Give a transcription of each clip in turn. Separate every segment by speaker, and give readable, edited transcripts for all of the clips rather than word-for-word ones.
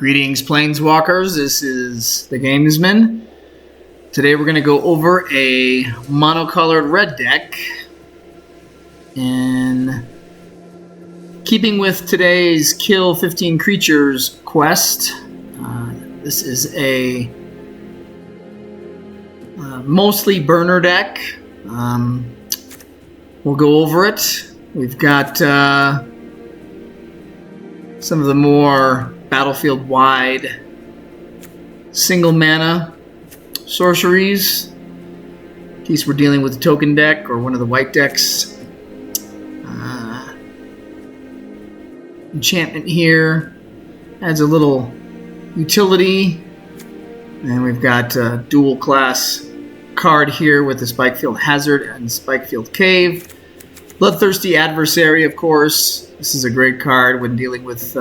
Speaker 1: Greetings, Planeswalkers. This is the Gamesman. Today we're going to go over a monocolored red deck. And keeping with today's Kill 15 Creatures quest, this is a mostly burner deck. We'll go over it. We've got some of the more battlefield-wide single mana sorceries, in case we're dealing with a token deck or one of the white decks. Enchantment here adds a little utility, and we've got a dual class card here with the Spikefield Hazard and Spikefield Cave. Bloodthirsty Adversary, of course. This is a great card when dealing with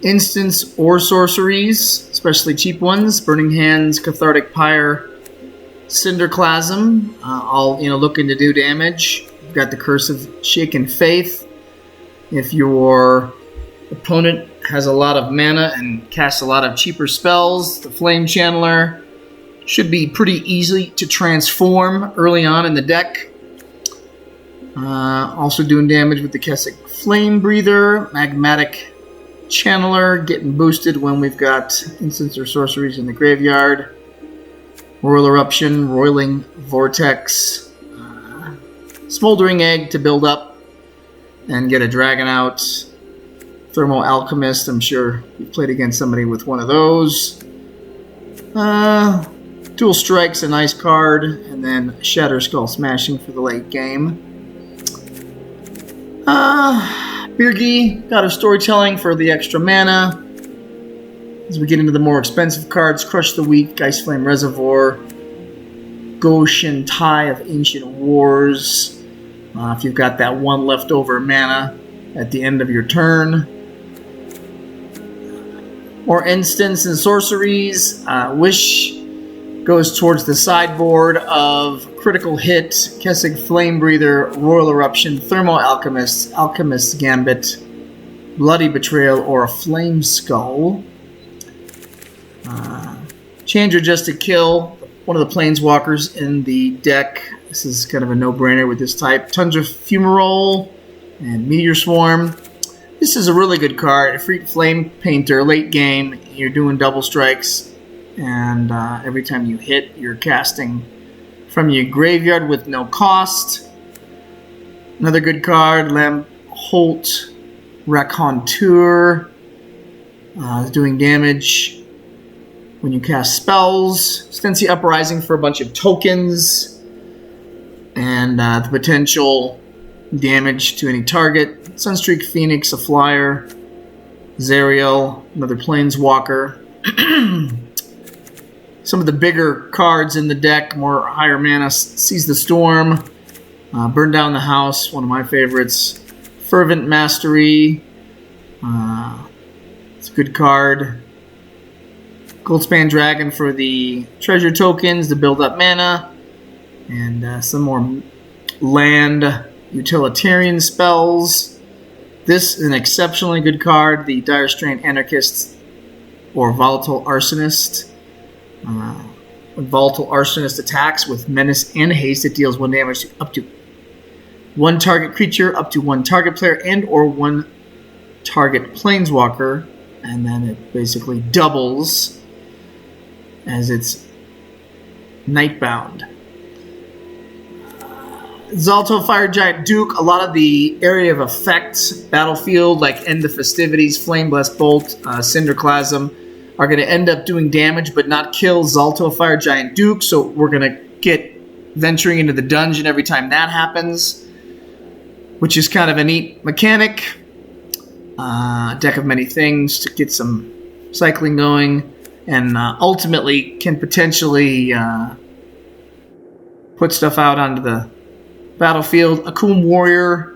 Speaker 1: instants or sorceries, especially cheap ones. Burning Hands, Cathartic Pyre, Cinderclasm, all looking to do damage. You've got the Curse of Shaken Faith. If your opponent has a lot of mana and casts a lot of cheaper spells, the Flame Channeler should be pretty easy to transform early on in the deck. Also doing damage with the Kessing Flamebreather, Magmatic Channeler, getting boosted when we've got instants or sorceries in the graveyard. Roil Eruption, Roiling Vortex, Smoldering Egg to build up and get a dragon out. Thermo-Alchemist, I'm sure you've played against somebody with one of those. Dual Strike's a nice card, and then Shatterskull Smashing for the late game. Birgi God of Storytelling for the extra mana. As we get into the more expensive cards, Crush the Weak, Geistflame Resevoir, Go-Shintai of Ancient Wars. If you've got that one leftover mana at the end of your turn. More instants and sorceries. Wish goes towards the sideboard of Critical Hit, Kessing Flamebreather, Roil Eruption, Thermo-Alchemist, Alchemist's Gambit, Bloody Betrayal, or a Flame Skull. Chandra just to kill one of the Planeswalkers in the deck. This is kind of a no-brainer with this type. Tundra Fumarole and Meteor Swarm. This is a really good card. A free Flame Painter, late game, you're doing double strikes, and every time you hit, you're casting from your graveyard with no cost. Another good card, Holt Raconteur, is doing damage when you cast spells. Stency Uprising for a bunch of tokens, and the potential damage to any target. Sunstreak Phoenix, a flyer. Zariel, another Planeswalker. Some of the bigger cards in the deck, more higher mana, Seize the Storm, Burn Down the House, one of my favorites. Fervent Mastery, it's a good card. Goldspan Dragon for the treasure tokens to build up mana. And some more land utilitarian spells. This is an exceptionally good card, the Dire Strain Anarchist or Volatile Arsonist. When Volatile Arsonist attacks with Menace and Haste, it deals 1 damage to up to one target creature, up to one target player, and or one target planeswalker, and then it basically doubles as it's Nightbound. Zalto Fire Giant Duke, a lot of the area of effect battlefield like End the Festivities, Flame Blessed Bolt, Cinderclasm are going to end up doing damage but not kill Zalto Fire Giant Duke, so we're going to get venturing into the dungeon every time that happens, which is kind of a neat mechanic. Deck of many things to get some cycling going, and ultimately can potentially put stuff out onto the battlefield. Akum Warrior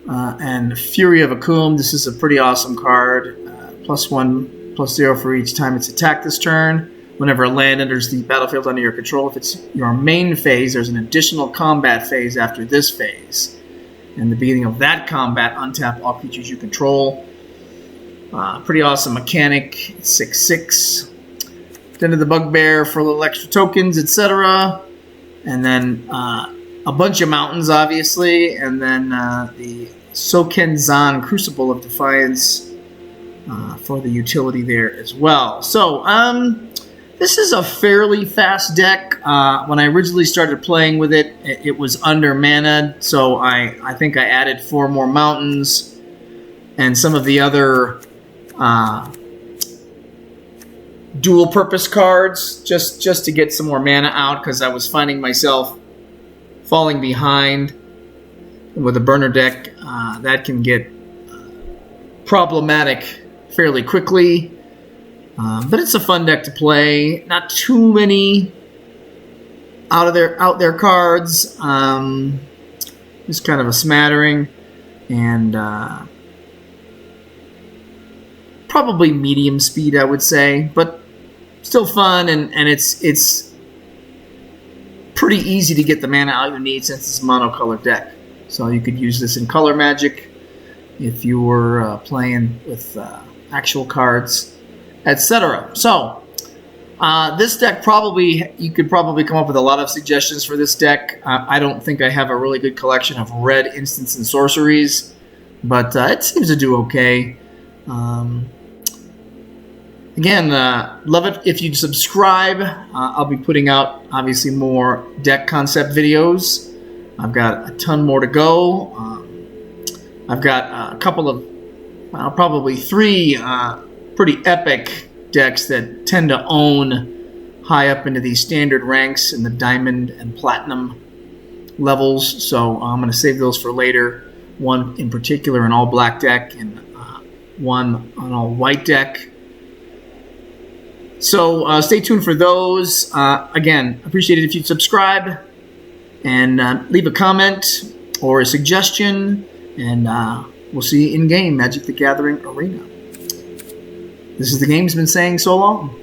Speaker 1: and Fury of Akum. This is a pretty awesome card. +1/+0 for each time it's attacked this turn. Whenever a land enters the battlefield under your control, if it's your main phase, there's an additional combat phase after this phase. In the beginning of that combat, untap all creatures you control. Pretty awesome mechanic. 6/6. Then the Bugbear for a little extra tokens, etc. And then a bunch of mountains, obviously. And then the Sokenzan Crucible of Defiance for the utility there as well. So, this is a fairly fast deck. When I originally started playing with it, it was under mana, so I think I added 4 more mountains and some of the other dual purpose cards just to get some more mana out, because I was finding myself falling behind with a burner deck. That can get problematic fairly quickly. But it's a fun deck to play. Not too many out there cards. Just kind of a smattering, and probably medium speed, I would say, but still fun, and it's pretty easy to get the mana out you need since it's a monocolored deck. So you could use this in color magic if you were playing with actual cards, etc. So this deck, you could probably come up with a lot of suggestions for this deck. I don't think I have a really good collection of red instants and sorceries, but it seems to do okay. Again, love it if you'd subscribe. I'll be putting out, obviously, more deck concept videos. I've got a ton more to go. I've got a couple of, probably 3 pretty epic decks that tend to own high up into these standard ranks in the diamond and platinum levels. So I'm going to save those for later. One in particular, an all black deck, and one an all white deck. So stay tuned for those. Again, appreciate it if you'd subscribe and leave a comment or a suggestion, and we'll see you in game Magic the Gathering Arena. This is the Gamesman saying so long.